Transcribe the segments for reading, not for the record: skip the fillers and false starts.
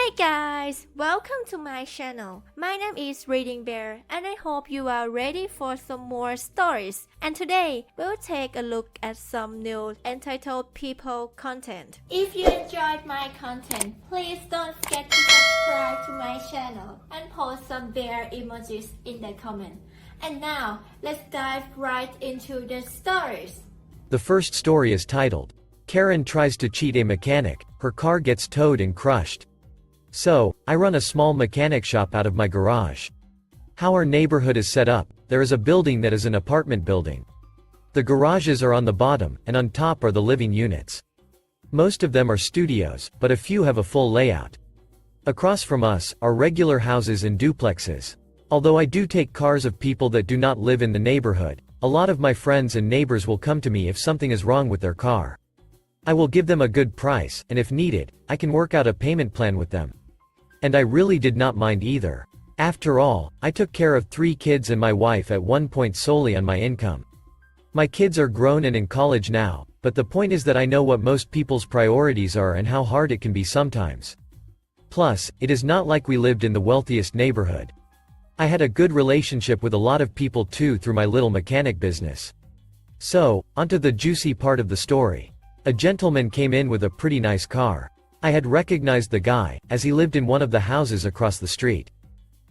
Hey guys, welcome to my channel. My name is ReadingBear and I hope you are ready for some more stories. And today, we'll take a look at some new entitled people content. If you enjoyed my content, please don't forget to subscribe to my channel and post some bear emojis in the comment. And now, let's dive right into the stories. The first story is titled, Karen Tries to Cheat a Mechanic, Her Car Gets Towed and Crushed. So, I run a small mechanic shop out of my garage. How our neighborhood is set up, there is a building that is an apartment building. The garages are on the bottom, and on top are the living units. Most of them are studios, but a few have a full layout. Across from us, are regular houses and duplexes. Although I do take cars of people that do not live in the neighborhood, a lot of my friends and neighbors will come to me if something is wrong with their car. I will give them a good price, and if needed, I can work out a payment plan with them. And I really did not mind either. After all, I took care of 3 kids and my wife at one point solely on my income. My kids are grown and in college now, but the point is that I know what most people's priorities are and how hard it can be sometimes. Plus, it is not like we lived in the wealthiest neighborhood. I had a good relationship with a lot of people too through my little mechanic business. So, onto the juicy part of the story. A gentleman came in with a pretty nice car. I had recognized the guy, as he lived in one of the houses across the street.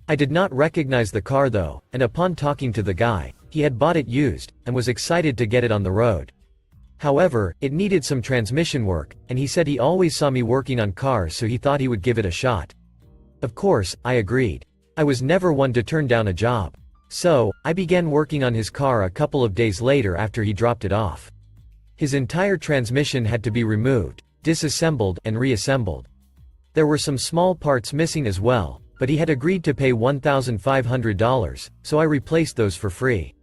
I did not recognize the car though, and upon talking to the guy, he had bought it used, and was excited to get it on the road. However, it needed some transmission work, and he said he always saw me working on cars so he thought he would give it a shot. Of course, I agreed. I was never one to turn down a job. So, I began working on his car a couple of days later after he dropped it off. His entire transmission had to be removed, disassembled, and reassembled. There were some small parts missing as well, but he had agreed to pay $1,500, so I replaced those for free.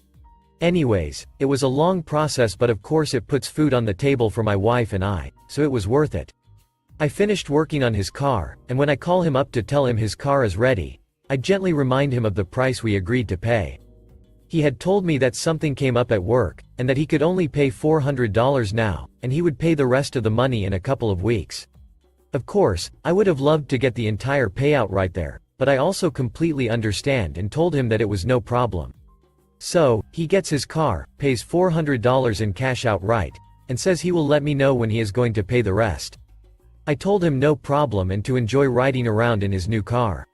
Anyways, it was a long process, but of course it puts food on the table for my wife and I, so it was worth it. I finished working on his car, and when I call him up to tell him his car is ready, I gently remind him of the price we agreed to pay. He had told me that something came up at work, and that he could only pay $400 now, and he would pay the rest of the money in a couple of weeks. Of course, I would have loved to get the entire payout right there, but I also completely understand and told him that it was no problem. So, he gets his car, pays $400 in cash outright, and says he will let me know when he is going to pay the rest. I told him no problem and to enjoy riding around in his new car.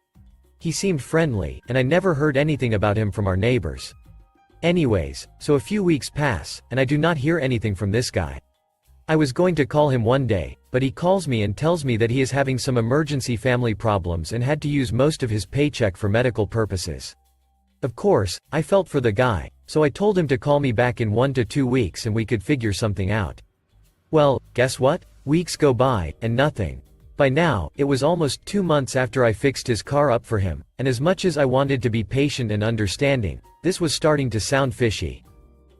He seemed friendly, and I never heard anything about him from our neighbors. Anyways, so a few weeks pass, and I do not hear anything from this guy. I was going to call him one day, but he calls me and tells me that he is having some emergency family problems and had to use most of his paycheck for medical purposes. Of course, I felt for the guy, so I told him to call me back in 1 to 2 weeks and we could figure something out. Well, guess what? Weeks go by, and nothing. By now, it was almost 2 months after I fixed his car up for him, and as much as I wanted to be patient and understanding, this was starting to sound fishy.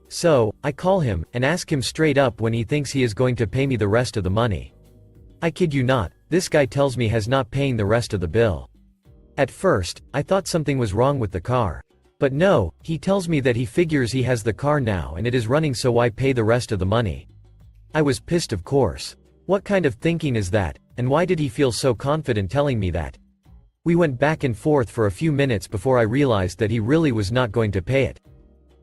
So, I call him, and ask him straight up when he thinks he is going to pay me the rest of the money. I kid you not, this guy tells me has not paying the rest of the bill. At first, I thought something was wrong with the car. But no, he tells me that he figures he has the car now and it is running, so why pay the rest of the money? I was pissed, of course. What kind of thinking is that, and why did he feel so confident telling me that? We went back and forth for a few minutes before I realized that he really was not going to pay it.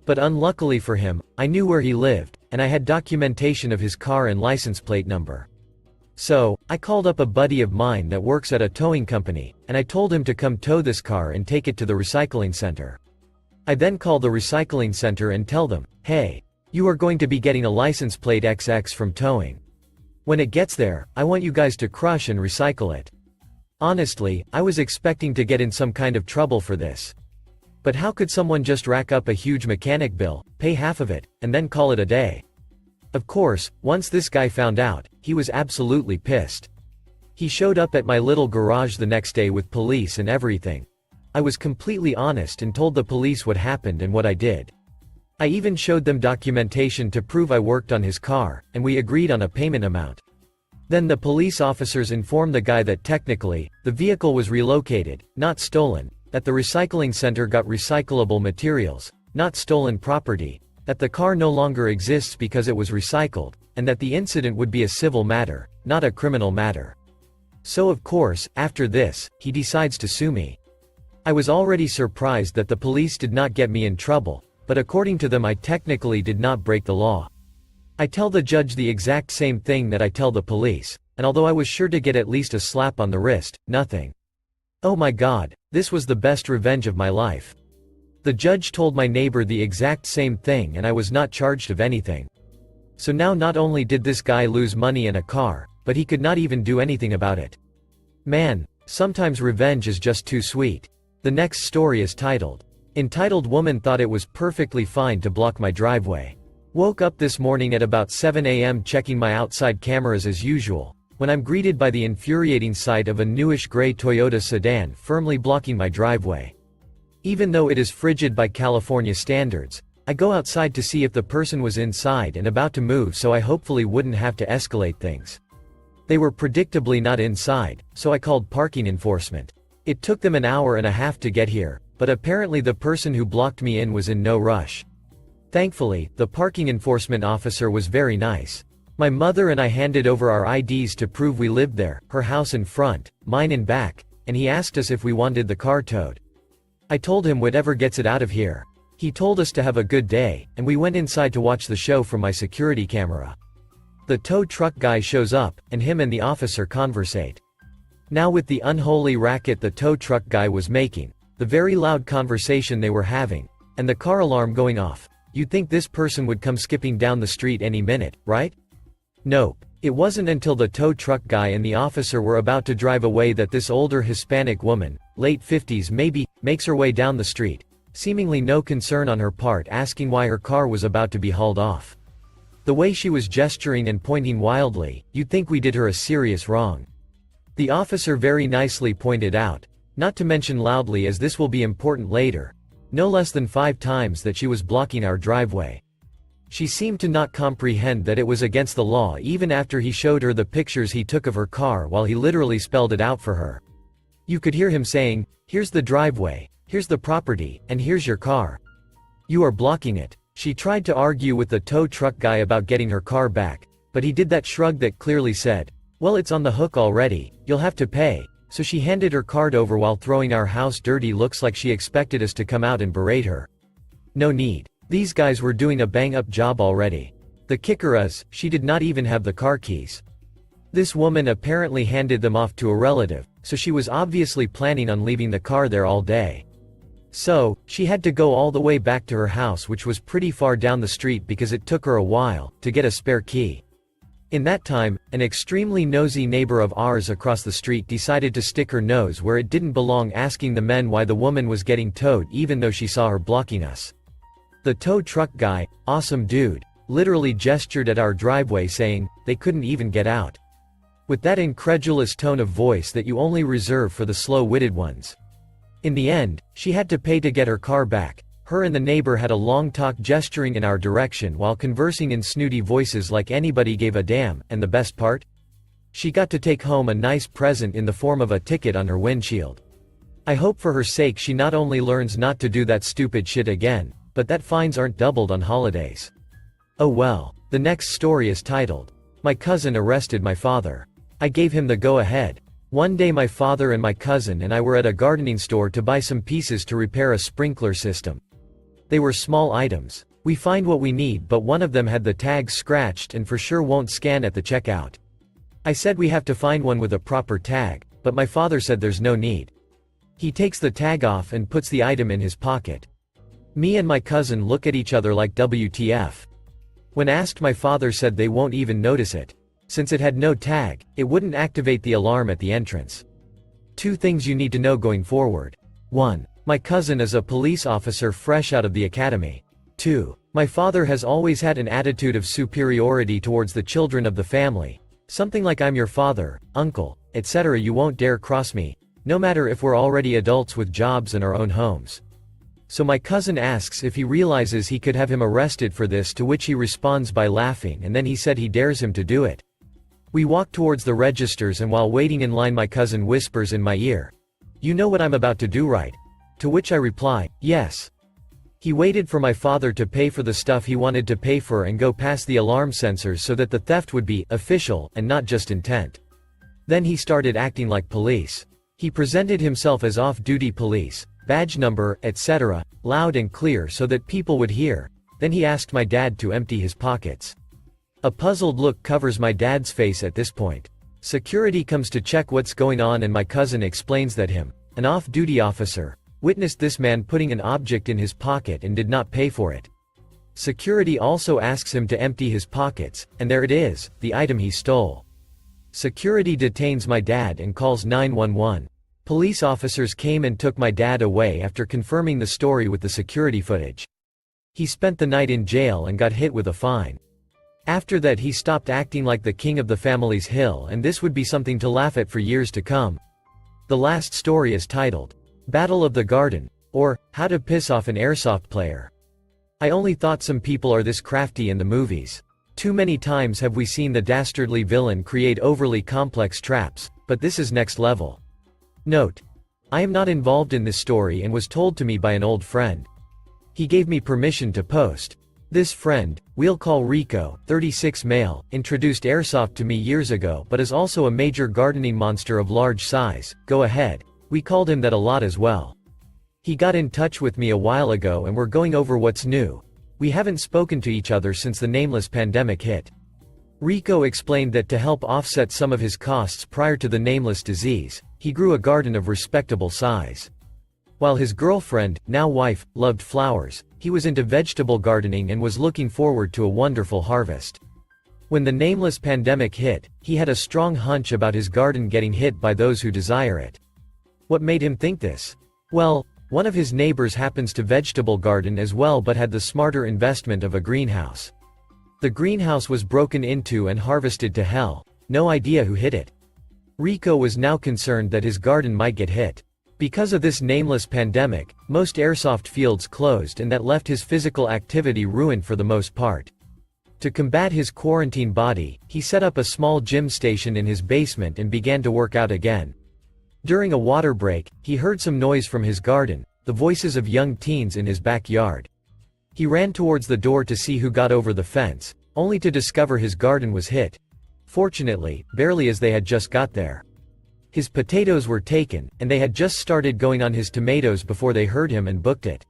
But unluckily for him, I knew where he lived, and I had documentation of his car and license plate number. So, I called up a buddy of mine that works at a towing company, and I told him to come tow this car and take it to the recycling center. I then call the recycling center and tell them, hey, you are going to be getting a license plate XX from towing. When it gets there, I want you guys to crush and recycle it. Honestly, I was expecting to get in some kind of trouble for this. But how could someone just rack up a huge mechanic bill, pay half of it, and then call it a day? Of course, once this guy found out, he was absolutely pissed. He showed up at my little garage the next day with police and everything. I was completely honest and told the police what happened and what I did. I even showed them documentation to prove I worked on his car, and we agreed on a payment amount. Then the police officers informed the guy that technically, the vehicle was relocated, not stolen, that the recycling center got recyclable materials, not stolen property, that the car no longer exists because it was recycled, and that the incident would be a civil matter, not a criminal matter. So of course, after this, he decides to sue me. I was already surprised that the police did not get me in trouble, but according to them I technically did not break the law. I tell the judge the exact same thing that I tell the police, and although I was sure to get at least a slap on the wrist, nothing. Oh my god, this was the best revenge of my life. The judge told my neighbor the exact same thing and I was not charged of anything. So now not only did this guy lose money and a car, but he could not even do anything about it. Man, sometimes revenge is just too sweet. The next story is entitled Woman Thought It Was Perfectly Fine to Block My Driveway. Woke up this morning at about 7 a.m. checking my outside cameras as usual, when I'm greeted by the infuriating sight of a newish gray Toyota sedan firmly blocking my driveway. Even though it is frigid by California standards, I go outside to see if the person was inside and about to move so I hopefully wouldn't have to escalate things. They were predictably not inside, so I called parking enforcement. It took them an hour and a half to get here, but apparently the person who blocked me in was in no rush. Thankfully, the parking enforcement officer was very nice. My mother and I handed over our IDs to prove we lived there, her house in front, mine in back, and he asked us if we wanted the car towed. I told him whatever gets it out of here. He told us to have a good day, and we went inside to watch the show from my security camera. The tow truck guy shows up, and him and the officer conversate. Now with the unholy racket the tow truck guy was making, the very loud conversation they were having, and the car alarm going off, you'd think this person would come skipping down the street any minute, right? Nope. It wasn't until the tow truck guy and the officer were about to drive away that this older Hispanic woman, late 50s maybe, makes her way down the street, seemingly no concern on her part asking why her car was about to be hauled off. The way she was gesturing and pointing wildly, you'd think we did her a serious wrong. The officer very nicely pointed out, not to mention loudly as this will be important later, no less than 5 times that she was blocking our driveway. She seemed to not comprehend that it was against the law even after he showed her the pictures he took of her car while he literally spelled it out for her. You could hear him saying, "Here's the driveway, here's the property, and here's your car. You are blocking it." She tried to argue with the tow truck guy about getting her car back, but he did that shrug that clearly said, "Well, it's on the hook already, you'll have to pay." So she handed her card over while throwing our house dirty looks like she expected us to come out and berate her. No need. These guys were doing a bang-up job already. The kicker is, she did not even have the car keys. This woman apparently handed them off to a relative, so she was obviously planning on leaving the car there all day. So, she had to go all the way back to her house, which was pretty far down the street because it took her a while to get a spare key. In that time, an extremely nosy neighbor of ours across the street decided to stick her nose where it didn't belong, asking the men why the woman was getting towed even though she saw her blocking us. The tow truck guy, awesome dude, literally gestured at our driveway saying, they couldn't even get out. With that incredulous tone of voice that you only reserve for the slow-witted ones. In the end, she had to pay to get her car back. Her and the neighbor had a long talk gesturing in our direction while conversing in snooty voices like anybody gave a damn, and the best part? She got to take home a nice present in the form of a ticket on her windshield. I hope for her sake she not only learns not to do that stupid shit again, but that fines aren't doubled on holidays. Oh well. The next story is titled, My Cousin Arrested My Father. I gave him the go-ahead. One day my father and my cousin and I were at a gardening store to buy some pieces to repair a sprinkler system. They were small items. We find what we need, but one of them had the tag scratched and for sure won't scan at the checkout. I said we have to find one with a proper tag, but my father said there's no need. He takes the tag off and puts the item in his pocket. Me and my cousin look at each other like WTF. When asked, my father said they won't even notice it. Since it had no tag, it wouldn't activate the alarm at the entrance. 2 things you need to know going forward. 1. My cousin is a police officer fresh out of the academy. 2. My father has always had an attitude of superiority towards the children of the family. Something like I'm your father, uncle, etc. You won't dare cross me, no matter if we're already adults with jobs and our own homes. So my cousin asks if he realizes he could have him arrested for this, to which he responds by laughing, and then he said he dares him to do it. We walk towards the registers, and while waiting in line my cousin whispers in my ear, "You know what I'm about to do, right?" To which I reply, "Yes." He waited for my father to pay for the stuff he wanted to pay for and go past the alarm sensors so that the theft would be official and not just intent. Then he started acting like police. He presented himself as off-duty police, badge number, etc., loud and clear so that people would hear. Then he asked my dad to empty his pockets. A puzzled look covers my dad's face at this point. Security comes to check what's going on and my cousin explains that him, an off-duty officer, witnessed this man putting an object in his pocket and did not pay for it. Security also asks him to empty his pockets, and there it is, the item he stole. Security detains my dad and calls 911. Police officers came and took my dad away after confirming the story with the security footage. He spent the night in jail and got hit with a fine. After that he stopped acting like the king of the family's hill, and this would be something to laugh at for years to come. The last story is titled, Battle of the Garden, or, How to Piss Off an Airsoft Player. I only thought some people are this crafty in the movies. Too many times have we seen the dastardly villain create overly complex traps, but this is next level. Note: I am not involved in this story and was told to me by an old friend. He gave me permission to post. This friend, we'll call Rico, 36 male, introduced airsoft to me years ago but is also a major gardening monster of large size. Go ahead. We called him that a lot as well. He got in touch with me a while ago and we're going over what's new. We haven't spoken to each other since the nameless pandemic hit. Rico explained that to help offset some of his costs prior to the nameless disease, he grew a garden of respectable size. While his girlfriend, now wife, loved flowers, he was into vegetable gardening and was looking forward to a wonderful harvest. When the nameless pandemic hit, he had a strong hunch about his garden getting hit by those who desire it. What made him think this? Well, one of his neighbors happens to vegetable garden as well but had the smarter investment of a greenhouse. The greenhouse was broken into and harvested to hell. No idea who hit it. Rico was now concerned that his garden might get hit. Because of this nameless pandemic, most airsoft fields closed and that left his physical activity ruined for the most part. To combat his quarantine body, he set up a small gym station in his basement and began to work out again. During a water break, he heard some noise from his garden, the voices of young teens in his backyard. He ran towards the door to see who got over the fence, only to discover his garden was hit. Fortunately, barely as they had just got there. His potatoes were taken, and they had just started going on his tomatoes before they heard him and booked it.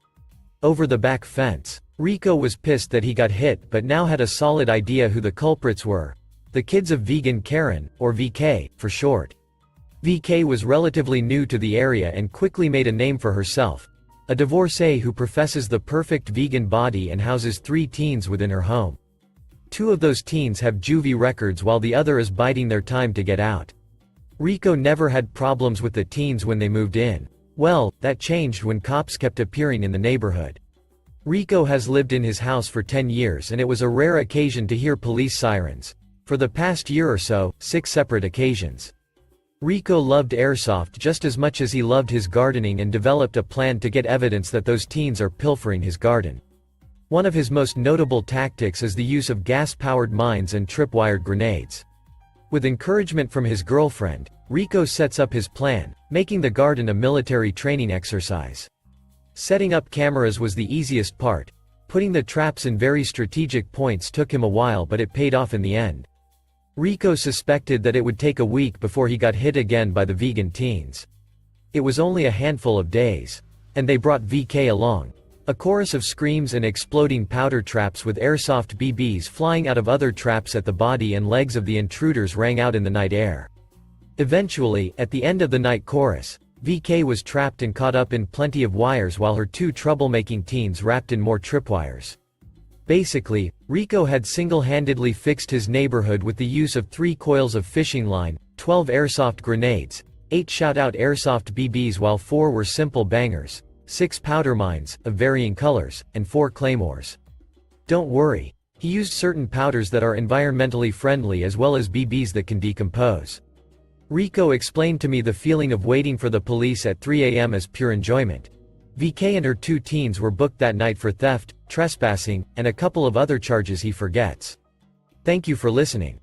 Over the back fence. Rico was pissed that he got hit but now had a solid idea who the culprits were. The kids of vegan Karen, or VK, for short. VK was relatively new to the area and quickly made a name for herself. A divorcee who professes the perfect vegan body and houses 3 teens within her home. 2 of those teens have juvie records while the other is biding their time to get out. Rico never had problems with the teens when they moved in. Well, that changed when cops kept appearing in the neighborhood. Rico has lived in his house for 10 years and it was a rare occasion to hear police sirens. For the past year or so, 6 separate occasions. Rico loved airsoft just as much as he loved his gardening and developed a plan to get evidence that those teens are pilfering his garden. One of his most notable tactics is the use of gas-powered mines and tripwired grenades. With encouragement from his girlfriend, Rico sets up his plan, making the garden a military training exercise. Setting up cameras was the easiest part. Putting the traps in very strategic points took him a while but it paid off in the end. Rico suspected that it would take a week before he got hit again by the vegan teens. It was only a handful of days. And they brought VK along. A chorus of screams and exploding powder traps with airsoft BBs flying out of other traps at the body and legs of the intruders rang out in the night air. Eventually, at the end of the night chorus, VK was trapped and caught up in plenty of wires while her 2 troublemaking teens wrapped in more tripwires. Basically, Rico had single-handedly fixed his neighborhood with the use of 3 coils of fishing line, 12 airsoft grenades, 8 shout-out airsoft BBs while 4 were simple bangers, 6 powder mines, of varying colors, and 4 claymores. Don't worry. He used certain powders that are environmentally friendly as well as BBs that can decompose. Rico explained to me the feeling of waiting for the police at 3 a.m. as pure enjoyment. VK and her 2 teens were booked that night for theft, trespassing, and a couple of other charges he forgets. Thank you for listening.